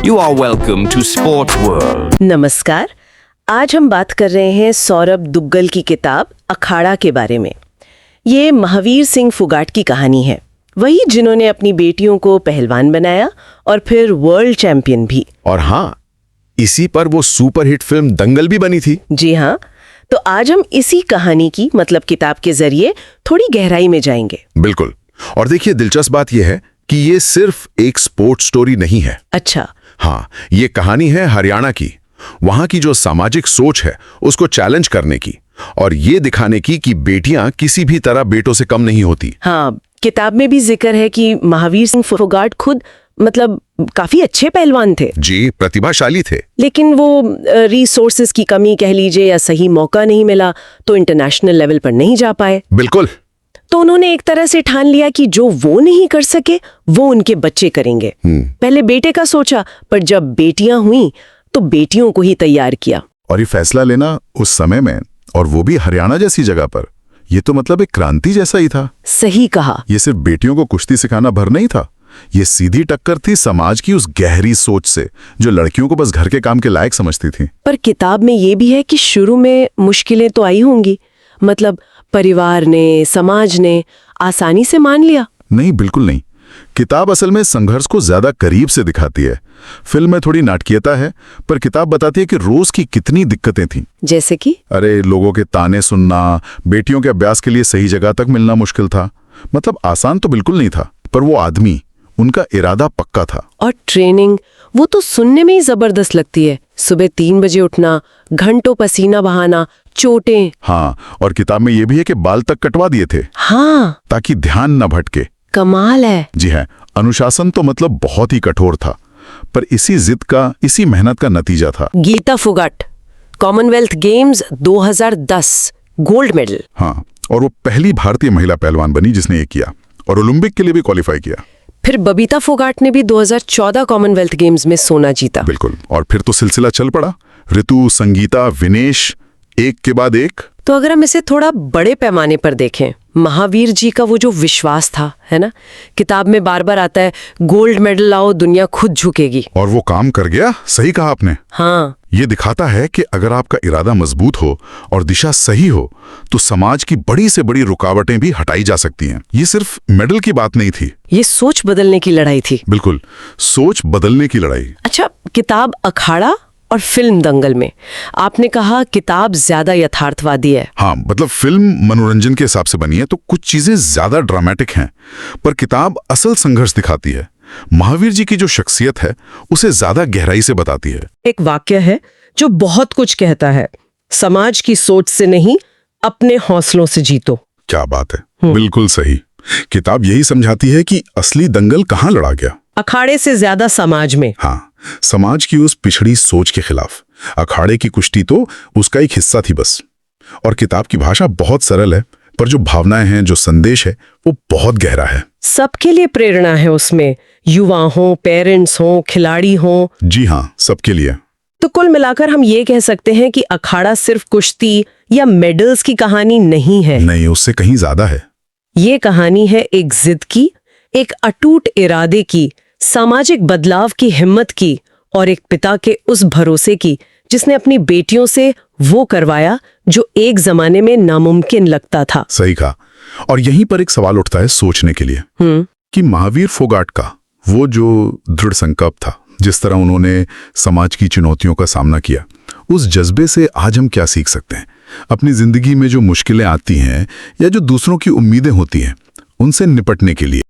You are welcome to Sports World. नमस्कार। आज हम बात कर रहे हैं सौरभ दुग्गल की किताब अखाड़ा के बारे में। ये महावीर सिंह फुगाट की कहानी है, वही जिन्होंने अपनी बेटियों को पहलवान बनाया और फिर वर्ल्ड चैंपियन भी। और हाँ, इसी पर वो सुपरहिट फिल्म दंगल भी बनी थी। जी हाँ, तो आज हम इसी कहानी की मतलब किताब के जरिए थोड़ी गहराई में जाएंगे। बिल्कुल। और देखिए, दिलचस्प बात यह है कि ये सिर्फ एक स्पोर्ट्स स्टोरी नहीं है। अच्छा। हाँ, ये कहानी है हरियाणा की, वहां की जो सामाजिक सोच है उसको चैलेंज करने की और ये दिखाने की कि बेटियां किसी भी तरह बेटों से कम नहीं होती। हाँ, किताब में भी जिक्र है कि महावीर सिंह फुगाट खुद मतलब काफी अच्छे पहलवान थे। जी, प्रतिभाशाली थे। लेकिन वो रिसोर्सेज की कमी कह लीजिए या सही मौका नहीं मिला तो इंटरनेशनल लेवल पर नहीं जा पाए। बिल्कुल। तो उन्होंने एक तरह से ठान लिया कि जो वो नहीं कर सके वो उनके बच्चे करेंगे। पहले बेटे का सोचा, पर जब बेटियां हुई तो बेटियों को ही तैयार किया। और ये फैसला लेना उस समय में, और वो भी हरियाणा जैसी जगह पर, ये तो मतलब एक क्रांति जैसा ही था। सही कहा। ये सिर्फ बेटियों को कुश्ती सिखाना भर नहीं था, ये सीधी टक्कर थी समाज की उस गहरी सोच से जो लड़कियों को बस घर के काम के लायक समझती थी। पर किताब में ये भी है कि शुरू में मुश्किलें तो आई होंगी, मतलब परिवार ने, समाज ने आसानी से मान लिया? नहीं, बिल्कुल नहीं। किताब असल में संघर्ष को ज्यादा करीब से दिखाती है। फिल्म में थोड़ी नाटकीयता है, पर किताब बताती है कि रोज की कितनी दिक्कतें थीं। जैसे कि अरे, लोगों के ताने सुनना, बेटियों के अभ्यास के लिए सही जगह तक मिलना मुश्किल था। मतलब आसान तो बिल्कुल नहीं था, पर वो आदमी, उनका इरादा पक्का था। और ट्रेनिंग, वो तो सुनने में ही जबरदस्त लगती है। सुबह 3 बजे उठना, घंटों पसीना बहाना, चोटें। हाँ, और किताब में ये भी है कि बाल तक कटवा दिए थे। हाँ, ताकि ध्यान न भटके। कमाल है। जी है, अनुशासन तो मतलब बहुत ही कठोर था, पर इसी जिद का, इसी मेहनत का नतीजा था। Geeta Phogat, Commonwealth Games 2010 gold medal. हाँ, और वो पहली भारतीय महिला पहलवान बनी जिसने ये किया, और ओलंपिक के लिए भी क्वालिफाई किया। फिर बबीता फोगाट ने भी 2014 कॉमनवेल्थ गेम्स में सोना जीता। बिल्कुल। और फिर तो सिलसिला चल पड़ा, ऋतु, संगीता, विनेश, एक के बाद एक। तो अगर हम इसे थोड़ा बड़े पैमाने पर देखें, महावीर जी का वो जो विश्वास था, है ना, किताब में बार बार आता है, गोल्ड मेडल लाओ, दुनिया खुद झुकेगी। और वो काम कर गया। सही कहा आपने। हाँ, ये दिखाता है कि अगर आपका इरादा मजबूत हो और दिशा सही हो तो समाज की बड़ी से बड़ी रुकावटें भी हटाई जा सकती हैं। ये सिर्फ मेडल की बात नहीं थी, ये सोच बदलने की लड़ाई थी। बिल्कुल, सोच बदलने की लड़ाई। अच्छा, किताब अखाड़ा और फिल्म दंगल में आपने कहा किताब ज्यादा यथार्थवादी है। हाँ, मतलब फिल्म मनोरंजन के हिसाब से बनी है तो कुछ चीजें ज्यादा ड्रामेटिक हैं, पर किताब असल संघर्ष दिखाती है। महावीर जी की जो शख्सियत है उसे ज्यादा गहराई से बताती है। एक वाक्य है जो बहुत कुछ कहता है, समाज की सोच से नहीं, अपने हौसलों से जीतो। क्या बात है, बिल्कुल सही। किताब यही समझाती है कि असली दंगल कहाँ लड़ा गया, अखाड़े से ज्यादा समाज में। हाँ, समाज की उस पिछड़ी सोच के खिलाफ। अखाड़े की कुश्ती तो उसका एक हिस्सा थी बस। और किताब की भाषा बहुत सरल है, पर जो भावनाएं हैं, जो संदेश है, वो बहुत गहरा है। सबके लिए प्रेरणा है उसमें, युवा हो, पेरेंट्स हो, खिलाड़ी हो। जी हाँ, सबके लिए। तो कुल मिलाकर हम ये कह सकते हैं कि अखाड़ा सिर्फ कुश्ती या मेडल्स की कहानी नहीं है। नहीं, उससे कहीं ज्यादा है। ये कहानी है एक जिद की, एक अटूट इरादे की, सामाजिक बदलाव की हिम्मत की, और एक पिता के उस भरोसे की जिसने अपनी बेटियों से वो करवाया जो एक जमाने में नामुमकिन लगता था। सही कहा। और यहीं पर एक सवाल उठता है सोचने के लिए कि महावीर फोगाट का वो जो दृढ़ संकल्प था, जिस तरह उन्होंने समाज की चुनौतियों का सामना किया, उस जज्बे से आज हम क्या सीख सकते हैं? अपनी जिंदगी में जो मुश्किलें आती हैं या जो दूसरों की उम्मीदें होती हैं, उनसे निपटने के लिए।